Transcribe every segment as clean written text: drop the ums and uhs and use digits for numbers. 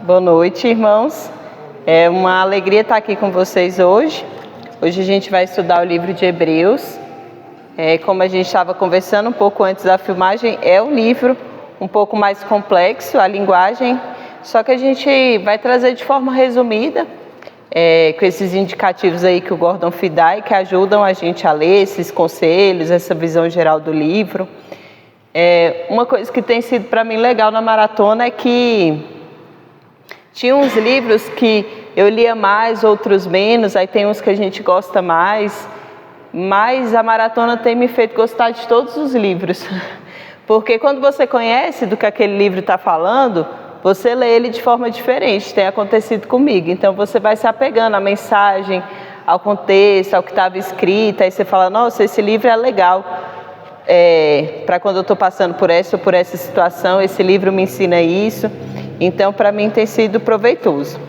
Boa noite, irmãos. É uma alegria estar aqui com vocês hoje. Hoje a gente vai estudar o livro de Hebreus. Como a gente estava conversando um pouco antes da filmagem, é um livro um pouco mais complexo, a linguagem, só que a gente vai trazer de forma resumida, com esses indicativos aí que o Gordon Fee dá e que ajudam a gente a ler esses conselhos, essa visão geral do livro. Uma coisa que tem sido para mim legal na maratona é que tinha uns livros que eu lia mais, outros menos, aí tem uns que a gente gosta mais, mas a maratona tem me feito gostar de todos os livros, porque quando você conhece do que aquele livro está falando, você lê ele de forma diferente, tem acontecido comigo, então você vai se apegando à mensagem, ao contexto, ao que estava escrito, aí você fala, nossa, esse livro é legal, para quando eu estou passando por essa situação, esse livro me ensina isso, então para mim tem sido proveitoso.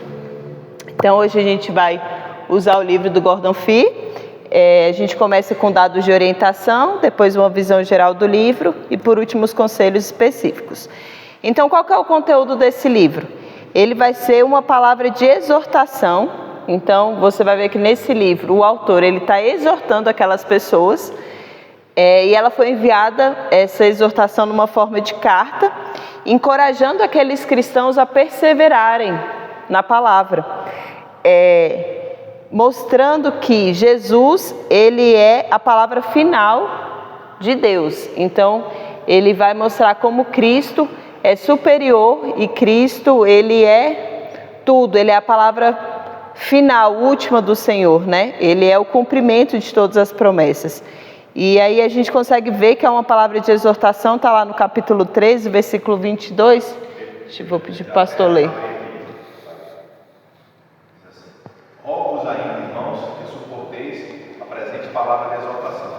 Então hoje a gente vai usar o livro do Gordon Fee, a gente começa com dados de orientação, depois uma visão geral do livro e por último os conselhos específicos. Então qual que é o conteúdo desse livro? Ele vai ser uma palavra de exortação, então você vai ver que nesse livro o autor ele está exortando aquelas pessoas, e ela foi enviada, essa exortação, numa forma de carta, encorajando aqueles cristãos a perseverarem na palavra, mostrando que Jesus, ele é a palavra final de Deus. Então, ele vai mostrar como Cristo é superior e Cristo, ele é tudo, ele é a palavra final, última do Senhor, né? Ele é o cumprimento de todas as promessas. E aí a gente consegue ver que é uma palavra de exortação, está lá no capítulo 13, versículo 22. Vou pedir para o pastor ler. Rogo-vos ainda, irmãos, que suporteis a presente palavra de exortação,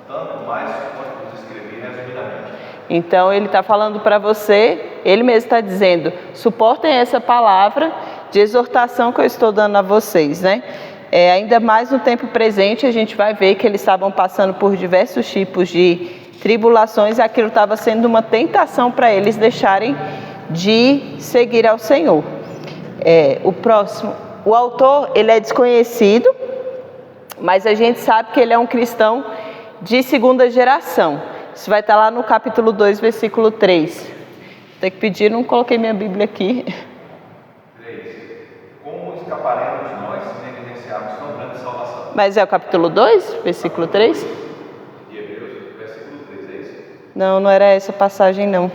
tanto mais quanto vos escrevi resumidamente. Então ele está falando para você, ele mesmo está dizendo, suportem essa palavra de exortação que eu estou dando a vocês, né? Ainda mais no tempo presente, a gente vai ver que eles estavam passando por diversos tipos de tribulações e aquilo estava sendo uma tentação para eles deixarem de seguir ao Senhor. O próximo, o autor, ele é desconhecido, mas a gente sabe que ele é um cristão de segunda geração. Isso vai estar lá no capítulo 2, versículo 3. Tem que pedir, não coloquei minha Bíblia aqui. 3. Como escaparemos nós se negligenciarmos tão grande salvação? Mas é o capítulo 2, versículo 3? De Hebreus, versículo 3, é isso? Não, não era essa passagem, não.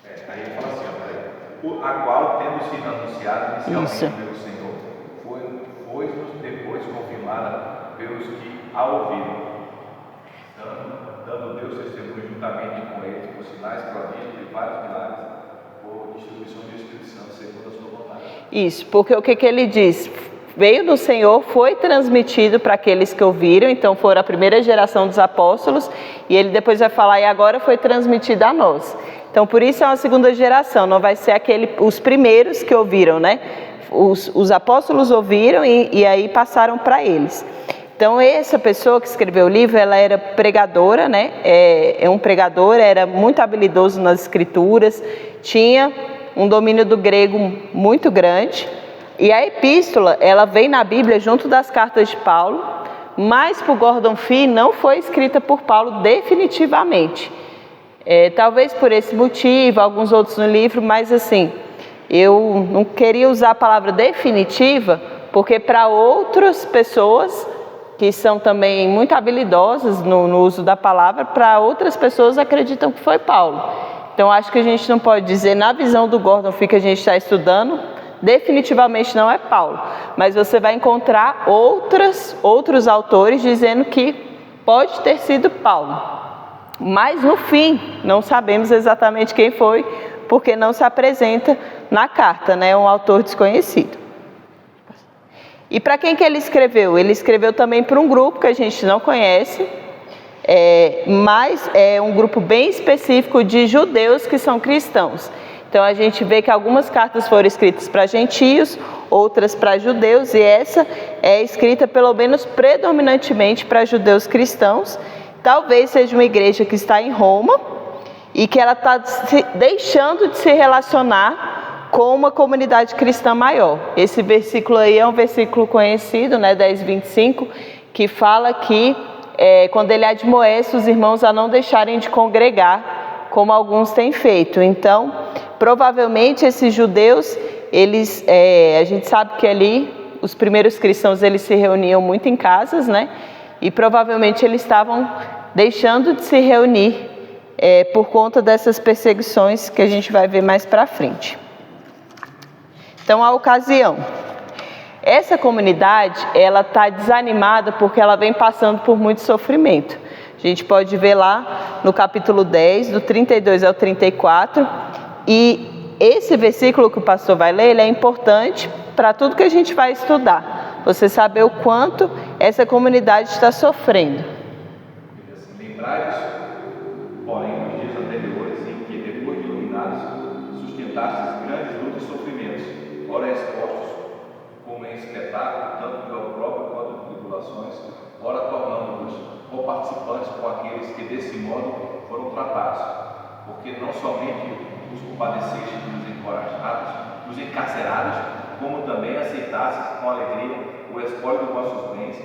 Aí ele fala assim, a qual temos sido anunciado inicialmente pelo Senhor, foi-nos depois confirmada pelos que a ouviram, dando Deus testemunho juntamente com eles, por sinais, prodígios e vários milagres, por distribuição do Espírito Santo, segundo a sua vontade. Isso, porque o que ele diz? Veio do Senhor, foi transmitido para aqueles que ouviram, então foram a primeira geração dos apóstolos, e ele depois vai falar, e agora foi transmitido a nós. Então por isso é uma segunda geração, não vai ser os primeiros que ouviram, né? Os apóstolos ouviram e aí passaram para eles. Então essa pessoa que escreveu o livro, ela era pregadora, né? Um pregador, era muito habilidoso nas escrituras, tinha um domínio do grego muito grande. E a epístola, ela vem na Bíblia junto das cartas de Paulo, mas por Gordon Fee não foi escrita por Paulo definitivamente. Talvez por esse motivo, alguns outros no livro, mas assim, eu não queria usar a palavra definitiva, porque para outras pessoas que são também muito habilidosas no uso da palavra, para outras pessoas acreditam que foi Paulo. Então acho que a gente não pode dizer, na visão do Gordon Fee que a gente está estudando, definitivamente não é Paulo, mas você vai encontrar outros autores dizendo que pode ter sido Paulo. Mas no fim, não sabemos exatamente quem foi, porque não se apresenta na carta, né? É um autor desconhecido. E para quem que ele escreveu? Ele escreveu também para um grupo que a gente não conhece, mas é um grupo bem específico de judeus que são cristãos. Então a gente vê que algumas cartas foram escritas para gentios, outras para judeus, e essa é escrita pelo menos predominantemente para judeus cristãos. Talvez seja uma igreja que está em Roma, e que ela está deixando de se relacionar com uma comunidade cristã maior. Esse versículo aí é um versículo conhecido, né, 10:25, que fala que quando ele admoesta os irmãos a não deixarem de congregar, como alguns têm feito. Então, provavelmente esses judeus, eles, a gente sabe que ali os primeiros cristãos eles se reuniam muito em casas, né? E provavelmente eles estavam deixando de se reunir por conta dessas perseguições que a gente vai ver mais para frente. Então, a ocasião. Essa comunidade, ela está desanimada porque ela vem passando por muito sofrimento. A gente pode ver lá no capítulo 10, do 32 ao 34, e esse versículo que o pastor vai ler, ele é importante para tudo que a gente vai estudar. Você saber o quanto essa comunidade está sofrendo. Lembrai-vos, porém, nos dias anteriores, em que, depois de iluminados, sustentastes grandes lutas e sofrimentos, ora expostos como em espetáculo, tanto pelo próprio quanto de tribulações, ora tornando-vos coparticipantes com aqueles que desse modo foram tratados, porque não somente os compadecestes dos encarcerados, como também aceitastes com alegria o espólio dos vossos bens,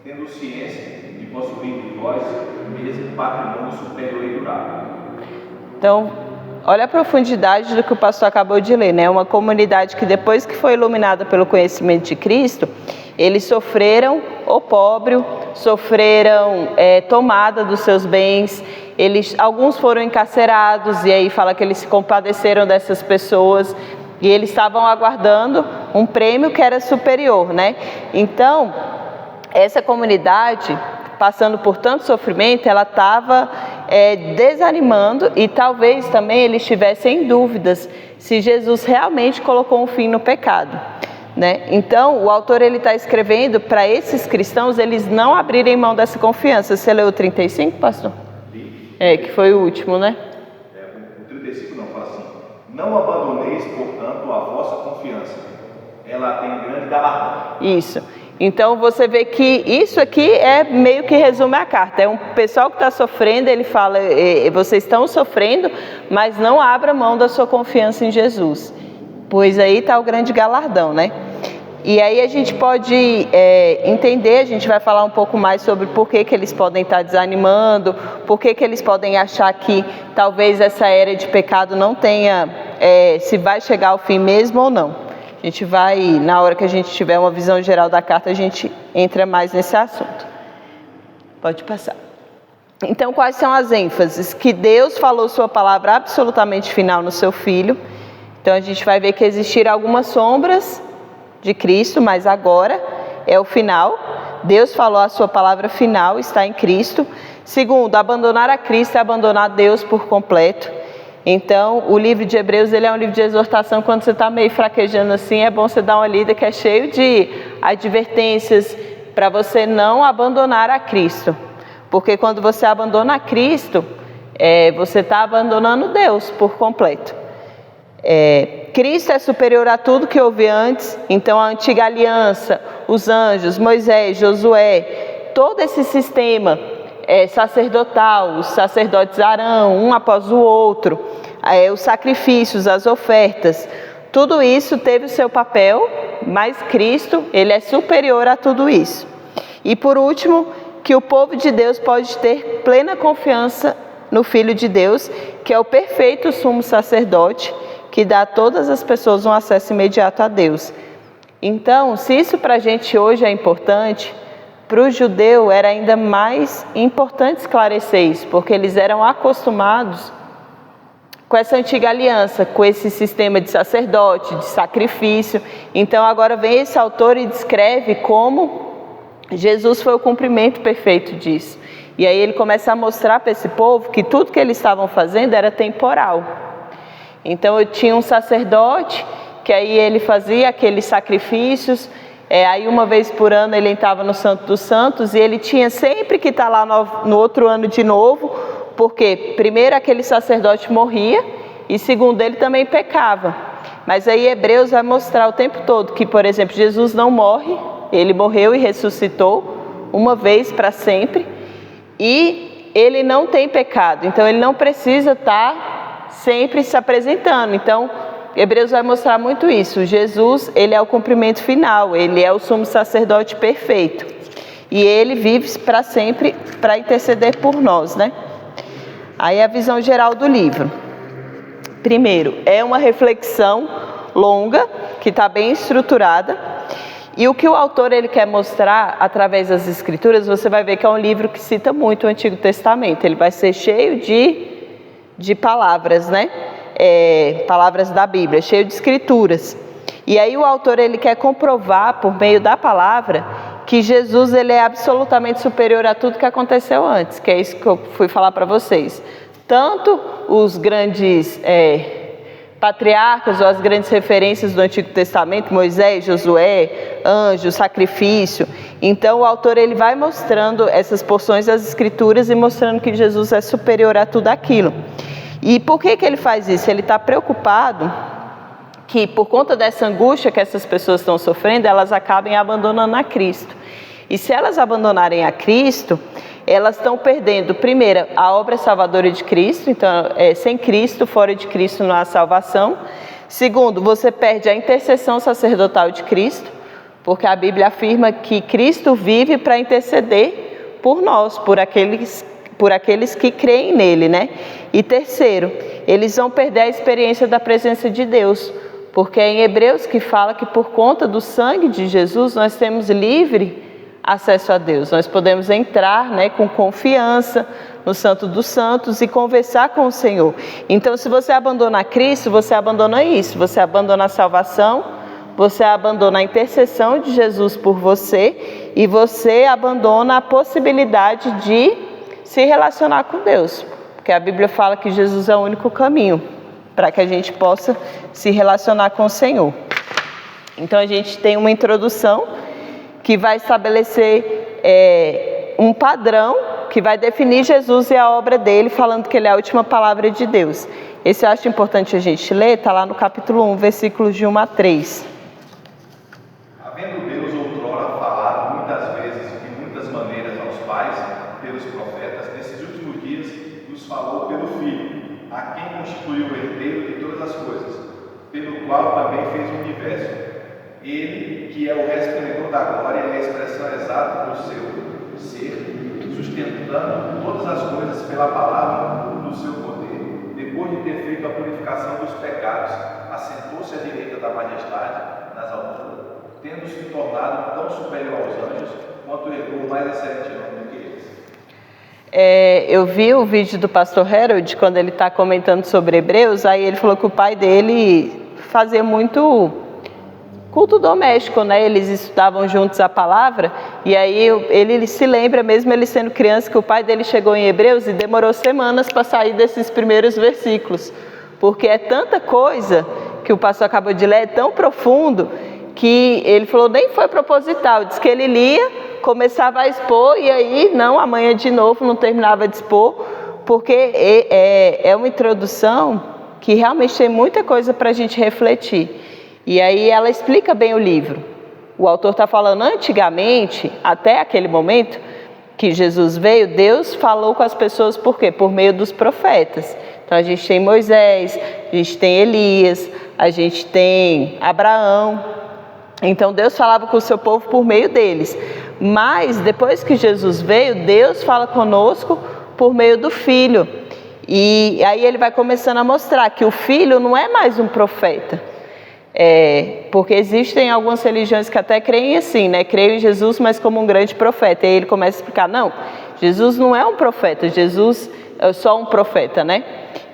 tendo ciência de possuir de vós mesmo patrimônio superior e durável. Então, olha a profundidade do que o pastor acabou de ler, né? Uma comunidade que depois que foi iluminada pelo conhecimento de Cristo, eles sofreram opróbrio, sofreram tomada dos seus bens, alguns foram encarcerados, e aí fala que eles se compadeceram dessas pessoas, e eles estavam aguardando um prêmio que era superior, né? Então, essa comunidade, passando por tanto sofrimento, ela estava desanimando, e talvez também eles tivessem dúvidas se Jesus realmente colocou um fim no pecado, né? Então, o autor está escrevendo para esses cristãos eles não abrirem mão dessa confiança. Você leu o 35, pastor? Que foi o último, né? O 35 não, fala assim: não abandoneis, portanto, a vossa confiança, ela tem grande galardão. Isso. Então você vê que isso aqui meio que resume a carta. É um pessoal que está sofrendo, ele fala, vocês estão sofrendo, mas não abra mão da sua confiança em Jesus, pois aí está o grande galardão, né? E aí a gente pode entender, a gente vai falar um pouco mais sobre por que eles podem estar desanimando, por que eles podem achar que talvez essa era de pecado não tenha, se vai chegar ao fim mesmo ou não. A gente vai, na hora que a gente tiver uma visão geral da carta, a gente entra mais nesse assunto. Pode passar. Então, quais são as ênfases? Que Deus falou sua palavra absolutamente final no seu Filho. Então, a gente vai ver que existiram algumas sombras de Cristo, mas agora é o final. Deus falou a sua palavra final, está em Cristo. Segundo, abandonar a Cristo é abandonar Deus por completo. Então, o livro de Hebreus, ele é um livro de exortação. Quando você está meio fraquejando assim, é bom você dar uma lida, que é cheio de advertências para você não abandonar a Cristo. Porque quando você abandona a Cristo, você está abandonando Deus por completo. Cristo é superior a tudo que houve antes. Então, a antiga aliança, os anjos, Moisés, Josué, todo esse sistema sacerdotal, os sacerdotes Arão, um após o outro, os sacrifícios, as ofertas, tudo isso teve o seu papel, mas Cristo, ele é superior a tudo isso. E por último, que o povo de Deus pode ter plena confiança no Filho de Deus, que é o perfeito sumo sacerdote, que dá a todas as pessoas um acesso imediato a Deus. Então, se isso para a gente hoje é importante, para o judeu era ainda mais importante esclarecer isso, porque eles eram acostumados com essa antiga aliança, com esse sistema de sacerdote, de sacrifício. Então agora vem esse autor e descreve como Jesus foi o cumprimento perfeito disso. E aí ele começa a mostrar para esse povo que tudo que eles estavam fazendo era temporal. Então eu tinha um sacerdote, que aí ele fazia aqueles sacrifícios, aí uma vez por ano ele entrava no Santo dos Santos, e ele tinha sempre que estar lá no outro ano de novo, porque primeiro aquele sacerdote morria, e segundo ele também pecava. Mas aí Hebreus vai mostrar o tempo todo que, por exemplo, Jesus não morre, ele morreu e ressuscitou uma vez para sempre, e ele não tem pecado, então ele não precisa estar sempre se apresentando. Então, Hebreus vai mostrar muito isso. Jesus, ele é o cumprimento final, ele é o sumo sacerdote perfeito. E ele vive para sempre para interceder por nós, né? Aí a visão geral do livro. Primeiro, é uma reflexão longa, que está bem estruturada. E o que o autor ele quer mostrar através das Escrituras, você vai ver que é um livro que cita muito o Antigo Testamento. Ele vai ser cheio de palavras, né? Palavras da Bíblia, cheio de escrituras. E aí o autor ele quer comprovar por meio da palavra que Jesus ele é absolutamente superior a tudo que aconteceu antes, que é isso que eu fui falar para vocês. Tanto os grandes patriarcas ou as grandes referências do Antigo Testamento, Moisés, Josué, anjo, sacrifício. Então o autor ele vai mostrando essas porções das Escrituras e mostrando que Jesus é superior a tudo aquilo. E por que ele faz isso? Ele está preocupado que por conta dessa angústia que essas pessoas estão sofrendo, elas acabem abandonando a Cristo. E se elas abandonarem a Cristo, elas estão perdendo, primeiro, a obra salvadora de Cristo. Então, sem Cristo, fora de Cristo não há salvação. Segundo, você perde a intercessão sacerdotal de Cristo, porque a Bíblia afirma que Cristo vive para interceder por nós, por aqueles que creem nele, né? E terceiro, eles vão perder a experiência da presença de Deus, porque é em Hebreus que fala que por conta do sangue de Jesus nós temos livre acesso a Deus. Nós podemos entrar, né, com confiança no Santo dos Santos e conversar com o Senhor. Então, se você abandonar Cristo, você abandona isso. Você abandona a salvação, você abandona a intercessão de Jesus por você e você abandona a possibilidade de se relacionar com Deus. Porque a Bíblia fala que Jesus é o único caminho para que a gente possa se relacionar com o Senhor. Então, a gente tem uma introdução que vai estabelecer um padrão que vai definir Jesus e a obra dele, falando que ele é a última palavra de Deus. Esse eu acho importante a gente ler, está lá no capítulo 1, versículos de 1 a 3. Havendo Deus outrora falado muitas vezes e de muitas maneiras aos pais, pelos profetas, nesses últimos dias nos falou pelo Filho, a quem constituiu o herdeiro de todas as coisas, pelo qual também fez o universo. Ele, que é o resplendor da glória e a expressão exata do seu ser, sustentando todas as coisas pela palavra do seu poder, depois de ter feito a purificação dos pecados, assentou-se à direita da majestade nas alturas, tendo se tornado tão superior aos anjos, quanto herdou mais excelente nome do que eles. Eu vi o vídeo do pastor Harold, quando ele está comentando sobre Hebreus, aí ele falou que o pai dele fazia muito culto doméstico, né? Eles estudavam juntos a palavra, e aí ele se lembra, mesmo ele sendo criança, que o pai dele chegou em Hebreus e demorou semanas para sair desses primeiros versículos, porque é tanta coisa que o pastor acabou de ler, é tão profundo, que ele falou, nem foi proposital, diz que ele lia, começava a expor, e aí, não, amanhã de novo, não terminava de expor, porque é uma introdução que realmente tem muita coisa para a gente refletir. E aí ela explica bem o livro. O autor está falando, antigamente, até aquele momento que Jesus veio, Deus falou com as pessoas por quê? Por meio dos profetas. Então a gente tem Moisés, a gente tem Elias, a gente tem Abraão. Então Deus falava com o seu povo por meio deles. Mas depois que Jesus veio, Deus fala conosco por meio do Filho. E aí ele vai começando a mostrar que o Filho não é mais um profeta. Porque existem algumas religiões que até creem assim, né? Creem em Jesus, mas como um grande profeta. E aí ele começa a explicar, não, Jesus não é um profeta, Jesus é só um profeta, né?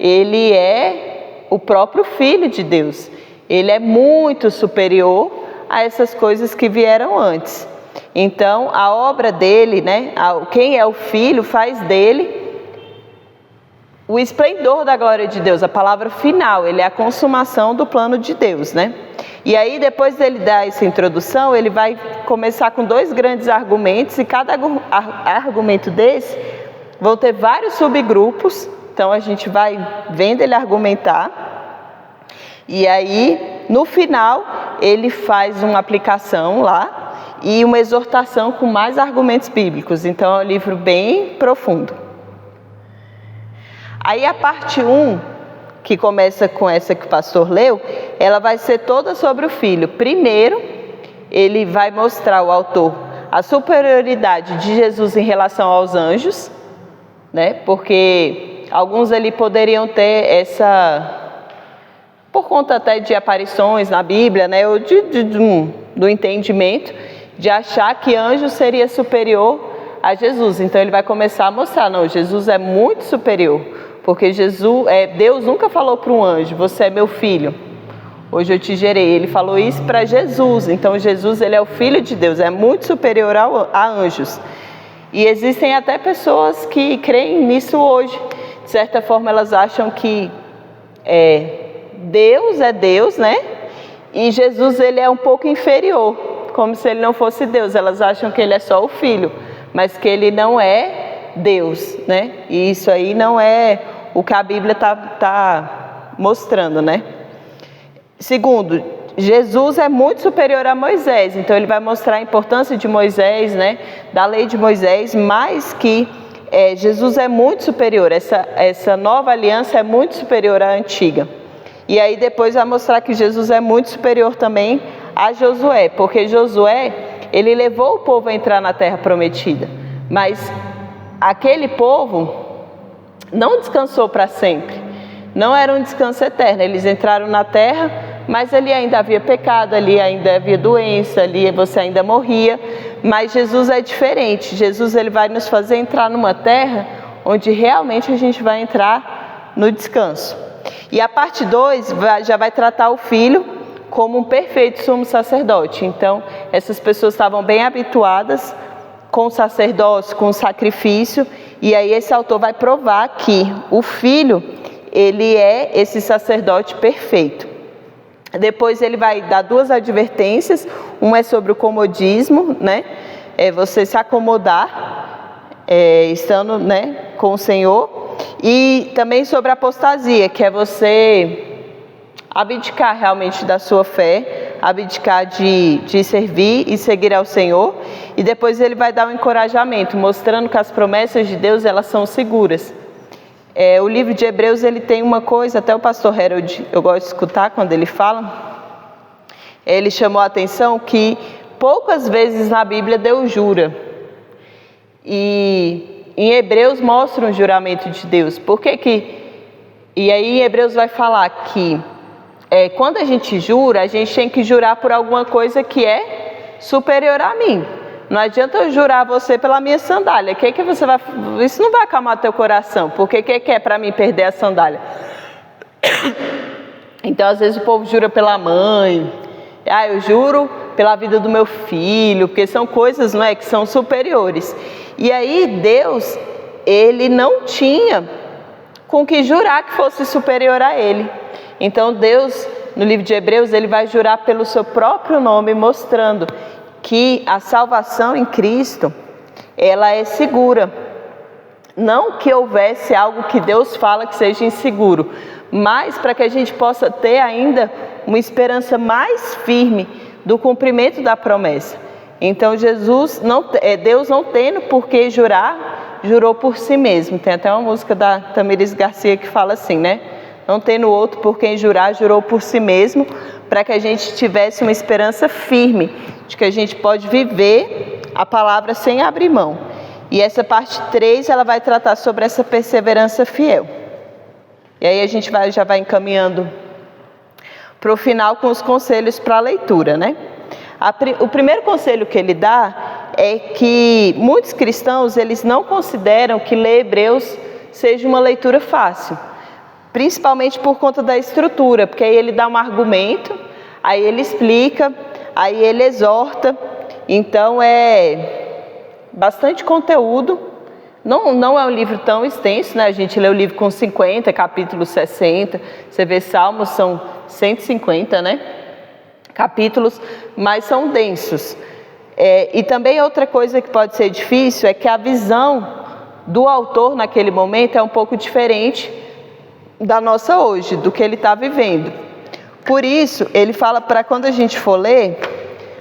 Ele é o próprio Filho de Deus. Ele é muito superior a essas coisas que vieram antes. Então, a obra dele, né? Quem é o Filho faz dele o esplendor da glória de Deus, a palavra final, ele é a consumação do plano de Deus, né? E aí, depois dele dar essa introdução, ele vai começar com 2 grandes argumentos, e cada argumento desse vão ter vários subgrupos, então a gente vai vendo ele argumentar, e aí, no final, ele faz uma aplicação lá, e uma exortação com mais argumentos bíblicos, então é um livro bem profundo. Aí a parte 1, que começa com essa que o pastor leu, ela vai ser toda sobre o Filho. Primeiro, ele vai mostrar, o autor, a superioridade de Jesus em relação aos anjos, né? Porque alguns ali poderiam ter essa, por conta até de aparições na Bíblia, né? Ou do entendimento, de achar que anjo seria superior a Jesus. Então ele vai começar a mostrar, não, Jesus é muito superior, porque Deus nunca falou para um anjo, você é meu filho, hoje eu te gerei. Ele falou isso para Jesus. Então Jesus, ele é o Filho de Deus, é muito superior a anjos. E existem até pessoas que creem nisso hoje. De certa forma, elas acham que Deus é Deus, né? E Jesus, ele é um pouco inferior, como se ele não fosse Deus. Elas acham que ele é só o Filho, mas que ele não é Deus, né? E isso aí não é o que a Bíblia tá mostrando, né? Segundo, Jesus é muito superior a Moisés, então ele vai mostrar a importância de Moisés, né? Da lei de Moisés, mas que Jesus é muito superior, essa nova aliança é muito superior à antiga. E aí depois vai mostrar que Jesus é muito superior também a Josué, porque Josué, ele levou o povo a entrar na terra prometida, mas aquele povo não descansou para sempre, não era um descanso eterno. Eles entraram na terra, mas ali ainda havia pecado, ali ainda havia doença, ali você ainda morria. Mas Jesus é diferente. Jesus, ele vai nos fazer entrar numa terra onde realmente a gente vai entrar no descanso. E a parte 2 já vai tratar o Filho como um perfeito sumo sacerdote. Então, essas pessoas estavam bem habituadas com o sacerdócio, com o sacrifício, e aí esse autor vai provar que o Filho, ele é esse sacerdote perfeito. Depois ele vai dar 2 advertências, uma é sobre o comodismo, né? É você se acomodar, estando, né, com o Senhor, e também sobre a apostasia, que é você abdicar realmente da sua fé, abdicar de servir e seguir ao Senhor. E depois ele vai dar um encorajamento, mostrando que as promessas de Deus, elas são seguras. O livro de Hebreus, ele tem uma coisa, até o pastor Harold, eu gosto de escutar quando ele fala, ele chamou a atenção que poucas vezes na Bíblia Deus jura. E em Hebreus mostra um juramento de Deus. Por que que... E aí em Hebreus vai falar que quando a gente jura, a gente tem que jurar por alguma coisa que é superior a mim. Não adianta eu jurar você pela minha sandália. Que você vai... Isso não vai acalmar teu coração. Porque que é para mim perder a sandália? Então, às vezes o povo jura pela mãe. Eu juro pela vida do meu filho. Porque são coisas, não é, que são superiores. E aí Deus, ele não tinha com que jurar que fosse superior a ele. Então Deus, no livro de Hebreus, ele vai jurar pelo seu próprio nome, mostrando que a salvação em Cristo, ela é segura. Não que houvesse algo que Deus fala que seja inseguro, mas para que a gente possa ter ainda uma esperança mais firme do cumprimento da promessa. Então Deus não tendo por que jurar, jurou por si mesmo. Tem até uma música da Tamires Garcia que fala assim, né? Não tendo outro por quem jurar, jurou por si mesmo, para que a gente tivesse uma esperança firme de que a gente pode viver a palavra sem abrir mão. E essa parte 3, ela vai tratar sobre essa perseverança fiel. E aí a gente já vai encaminhando para o final com os conselhos para a leitura, né? O primeiro conselho que ele dá é que muitos cristãos, eles não consideram que ler Hebreus seja uma leitura fácil, principalmente por conta da estrutura, porque aí ele dá um argumento, aí ele explica, aí ele exorta. Então é bastante conteúdo. Não é um livro tão extenso, né? A gente lê o livro com 50, capítulos 60. Você vê Salmos, são 150, né? Capítulos, mas são densos. E também outra coisa que pode ser difícil é que a visão do autor naquele momento é um pouco diferente da nossa hoje, do que ele está vivendo. Por isso, ele fala para quando a gente for ler,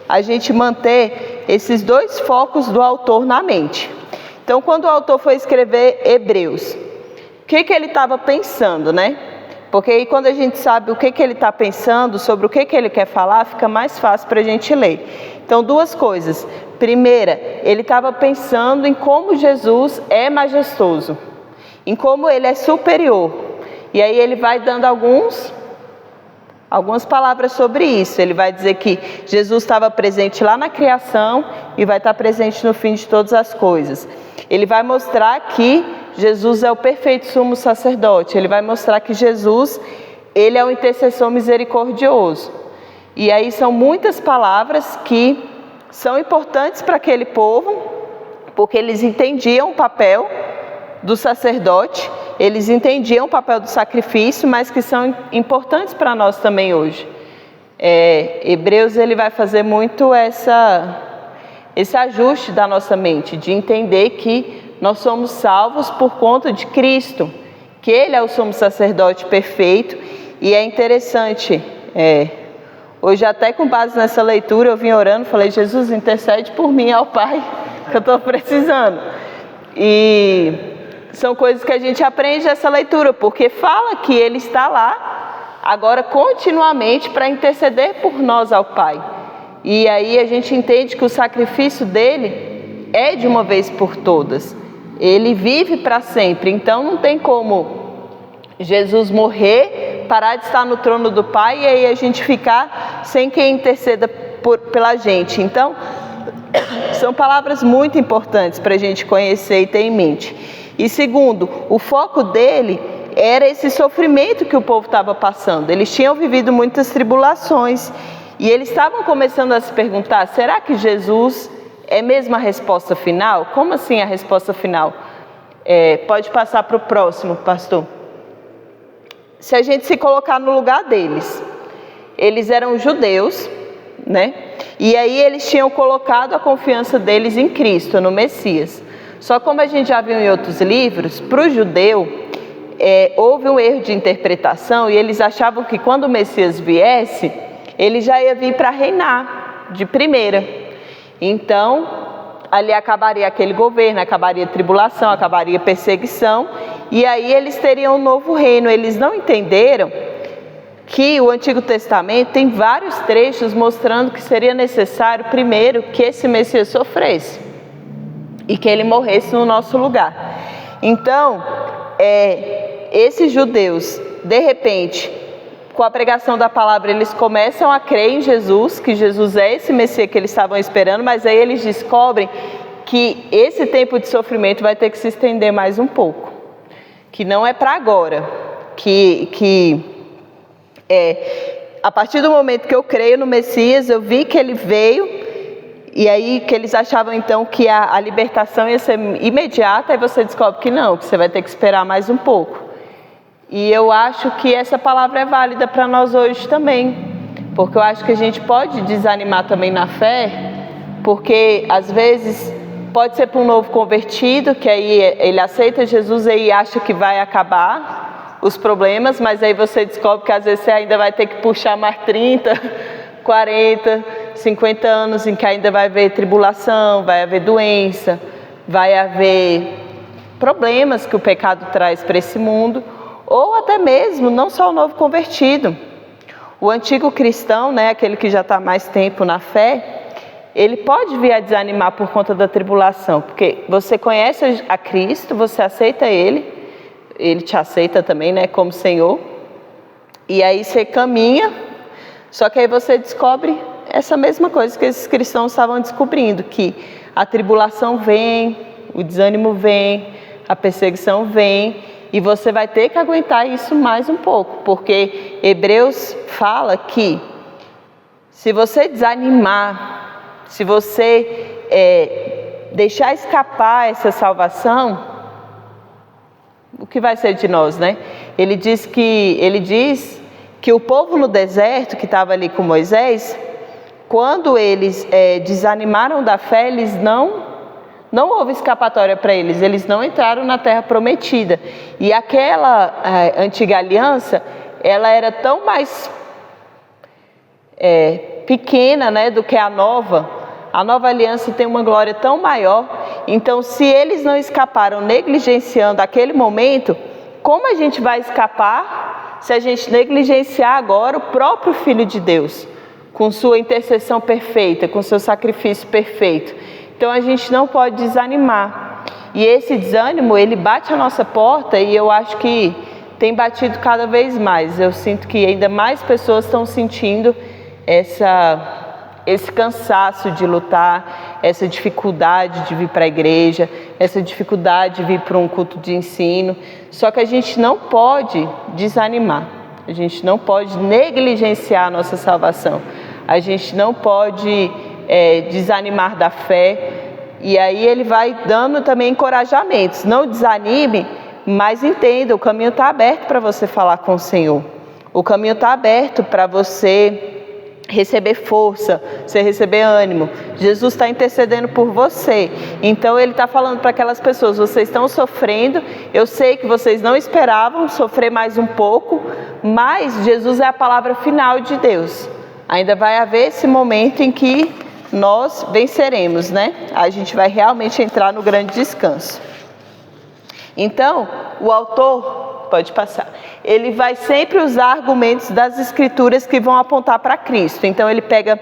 a gente manter esses 2 focos do autor na mente. Então, quando o autor foi escrever Hebreus, que ele estava pensando, né? Porque aí quando a gente sabe o que ele está pensando, sobre o que ele quer falar, fica mais fácil para a gente ler. Então, duas coisas. Primeira, ele estava pensando em como Jesus é majestoso, em como ele é superior. E aí ele vai dando algumas palavras sobre isso. Ele vai dizer que Jesus estava presente lá na criação e vai estar presente no fim de todas as coisas. Ele vai mostrar que Jesus é o perfeito sumo sacerdote. Ele vai mostrar que Jesus, ele é um intercessor misericordioso. E aí são muitas palavras que são importantes para aquele povo, porque eles entendiam o papel do sacerdote, eles entendiam o papel do sacrifício, mas que são importantes para nós também hoje. Hebreus ele vai fazer muito esse ajuste da nossa mente, de entender que nós somos salvos por conta de Cristo, que Ele é o sumo sacerdote perfeito. E é interessante, hoje até com base nessa leitura eu vim orando, falei: Jesus, intercede por mim ao Pai, que eu estou precisando. E são coisas que a gente aprende nessa leitura, porque fala que Ele está lá, agora continuamente, para interceder por nós ao Pai. E aí a gente entende que o sacrifício dele é de uma vez por todas. Ele vive para sempre, então não tem como Jesus morrer, parar de estar no trono do Pai e aí a gente ficar sem quem interceda pela gente. Então, são palavras muito importantes para a gente conhecer e ter em mente. E segundo, o foco dele era esse sofrimento que o povo estava passando. Eles tinham vivido muitas tribulações e eles estavam começando a se perguntar: será que Jesus é mesmo a resposta final? Como assim a resposta final? Pode passar para o próximo, pastor. Se a gente se colocar no lugar deles, eles eram judeus, né? E aí eles tinham colocado a confiança deles em Cristo, no Messias. Só como a gente já viu em outros livros, para o judeu, houve um erro de interpretação e eles achavam que quando o Messias viesse, ele já ia vir para reinar de primeira. Então, ali acabaria aquele governo, acabaria a tribulação, acabaria a perseguição, e aí eles teriam um novo reino. Eles não entenderam que o Antigo Testamento tem vários trechos mostrando que seria necessário, primeiro, que esse Messias sofresse e que ele morresse no nosso lugar. Então, esses judeus, de repente, com a pregação da palavra, eles começam a crer em Jesus, que Jesus é esse Messias que eles estavam esperando, mas aí eles descobrem que esse tempo de sofrimento vai ter que se estender mais um pouco, que não é para agora, a partir do momento que eu creio no Messias, eu vi que ele veio, e aí que eles achavam então que a libertação ia ser imediata, e você descobre que não, que você vai ter que esperar mais um pouco. E eu acho que essa palavra é válida para nós hoje também, porque eu acho que a gente pode desanimar também na fé, porque às vezes pode ser para um novo convertido, que aí ele aceita Jesus e acha que vai acabar os problemas, mas aí você descobre que às vezes você ainda vai ter que puxar mais 30, 40, 50 anos em que ainda vai haver tribulação, vai haver doença, vai haver problemas que o pecado traz para esse mundo. Ou até mesmo, não só o novo convertido. O antigo cristão, né, aquele que já está mais tempo na fé, ele pode vir a desanimar por conta da tribulação, porque você conhece a Cristo, você aceita Ele te aceita também, né, como Senhor, e aí você caminha, só que aí você descobre essa mesma coisa que esses cristãos estavam descobrindo, que a tribulação vem, o desânimo vem, a perseguição vem, e você vai ter que aguentar isso mais um pouco, porque Hebreus fala que se você desanimar, se você deixar escapar essa salvação, o que vai ser de nós, né? Ele diz que o povo no deserto, que estava ali com Moisés, quando eles desanimaram da fé, eles não houve escapatória para eles não entraram na terra prometida. E aquela antiga aliança, ela era tão mais pequena, né, do que a nova. A nova aliança tem uma glória tão maior. Então, se eles não escaparam negligenciando aquele momento, como a gente vai escapar se a gente negligenciar agora o próprio Filho de Deus, com sua intercessão perfeita, com seu sacrifício perfeito? Então a gente não pode desanimar. E esse desânimo, ele bate a nossa porta, e eu acho que tem batido cada vez mais. Eu sinto que ainda mais pessoas estão sentindo esse cansaço de lutar, essa dificuldade de vir para a igreja, essa dificuldade de vir para um culto de ensino. Só que a gente não pode desanimar, a gente não pode negligenciar a nossa salvação, a gente não pode desanimar da fé. E aí ele vai dando também encorajamentos. Não desanime, mas entenda, o caminho está aberto para você falar com o Senhor. O caminho está aberto para você receber força, você receber ânimo. Jesus está intercedendo por você. Então ele está falando para aquelas pessoas: vocês estão sofrendo, eu sei que vocês não esperavam sofrer mais um pouco, mas Jesus é a palavra final de Deus. Ainda vai haver esse momento em que nós venceremos, né? A gente vai realmente entrar no grande descanso. Então, o autor, pode passar, ele vai sempre usar argumentos das Escrituras que vão apontar para Cristo. Então, ele pega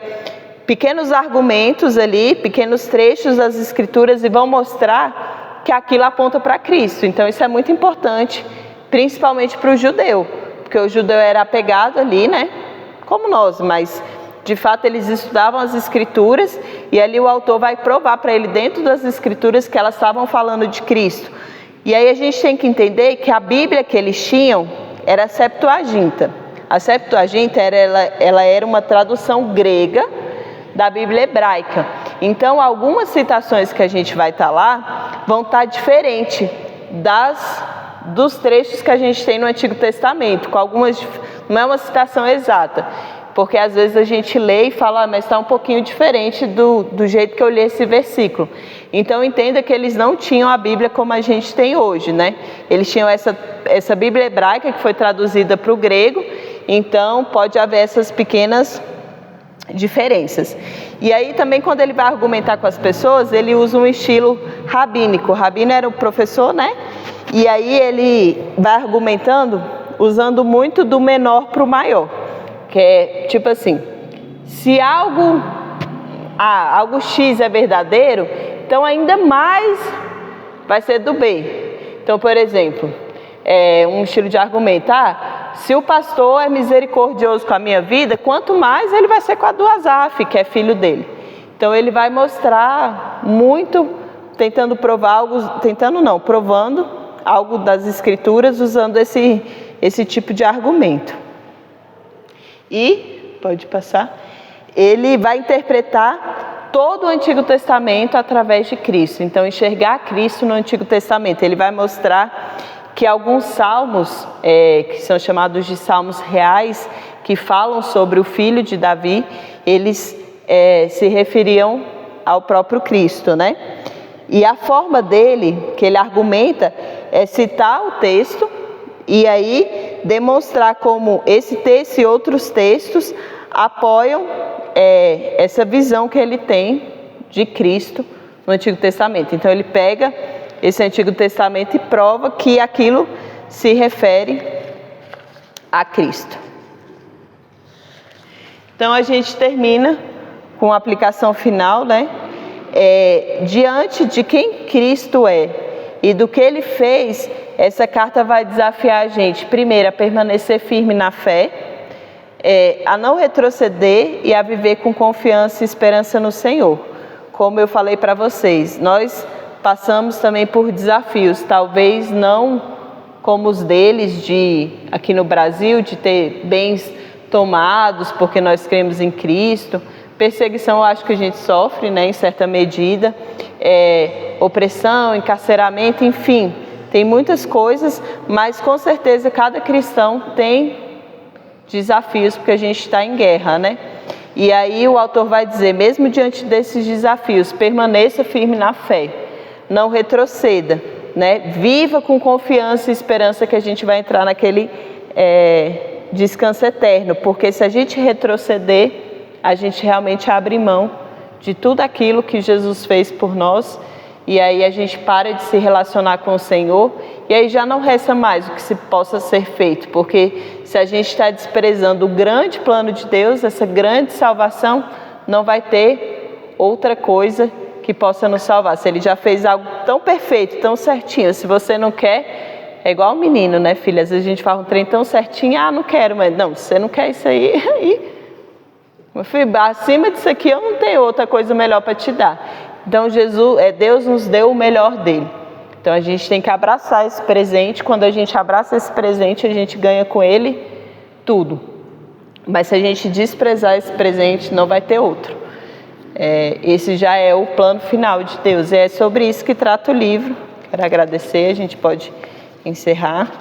pequenos argumentos ali, pequenos trechos das Escrituras e vão mostrar que aquilo aponta para Cristo. Então, isso é muito importante, principalmente para o judeu, porque o judeu era apegado ali, né? Como nós, mas de fato eles estudavam as Escrituras, e ali o autor vai provar para ele dentro das Escrituras que elas estavam falando de Cristo. E aí a gente tem que entender que a Bíblia que eles tinham era a Septuaginta. A Septuaginta ela era uma tradução grega da Bíblia hebraica. Então algumas citações que a gente vai estar lá vão estar diferente dos trechos que a gente tem no Antigo Testamento, com algumas, não é uma citação exata, porque às vezes a gente lê e fala, mas está um pouquinho diferente do jeito que eu li esse versículo. Então entenda que eles não tinham a Bíblia como a gente tem hoje, né? Eles tinham essa Bíblia hebraica que foi traduzida para o grego, então pode haver essas pequenas diferenças. E aí também, quando ele vai argumentar com as pessoas, ele usa um estilo rabínico. O rabino era o professor, né? E aí ele vai argumentando usando muito do menor para o maior, que é tipo assim: se algo X é verdadeiro, então ainda mais vai ser do B. Então, por exemplo, um estilo de argumento: se o pastor é misericordioso com a minha vida, quanto mais ele vai ser com a do Asaf, que é filho dele. Então ele vai mostrar muito, provando algo das Escrituras, usando esse tipo de argumento. E, pode passar, ele vai interpretar todo o Antigo Testamento através de Cristo. Então, enxergar Cristo no Antigo Testamento. Ele vai mostrar que alguns salmos, que são chamados de salmos reais, que falam sobre o filho de Davi, eles se referiam ao próprio Cristo, né? E a forma dele, que ele argumenta, é citar o texto e aí demonstrar como esse texto e outros textos apoiam essa visão que ele tem de Cristo no Antigo Testamento. Então ele pega esse Antigo Testamento e prova que aquilo se refere a Cristo. Então a gente termina com a aplicação final, né? Diante de quem Cristo é e do que Ele fez, essa carta vai desafiar a gente, primeiro, a permanecer firme na fé, a não retroceder e a viver com confiança e esperança no Senhor. Como eu falei para vocês, nós passamos também por desafios, talvez não como os deles aqui no Brasil, de ter bens tomados porque nós cremos em Cristo. Perseguição eu acho que a gente sofre, né, em certa medida, opressão, encarceramento, enfim, tem muitas coisas, mas com certeza cada cristão tem desafios, porque a gente está em guerra, né? E aí o autor vai dizer, mesmo diante desses desafios, permaneça firme na fé, não retroceda, né? Viva com confiança e esperança que a gente vai entrar naquele descanso eterno, porque se a gente retroceder, a gente realmente abre mão de tudo aquilo que Jesus fez por nós, e aí a gente para de se relacionar com o Senhor e aí já não resta mais o que se possa ser feito, porque se a gente está desprezando o grande plano de Deus, essa grande salvação, não vai ter outra coisa que possa nos salvar. Se Ele já fez algo tão perfeito, tão certinho, se você não quer, é igual o menino, né, filha? Às vezes a gente faz um trem tão certinho, não quero, mas não, se você não quer isso aí, meu filho, acima disso aqui eu não tenho outra coisa melhor para te dar. Então Deus nos deu o melhor dele. Então a gente tem que abraçar esse presente. Quando a gente abraça esse presente, a gente ganha com ele tudo. Mas se a gente desprezar esse presente, não vai ter outro. Esse já é o plano final de Deus. E é sobre isso que trata o livro. Quero agradecer, a gente pode encerrar.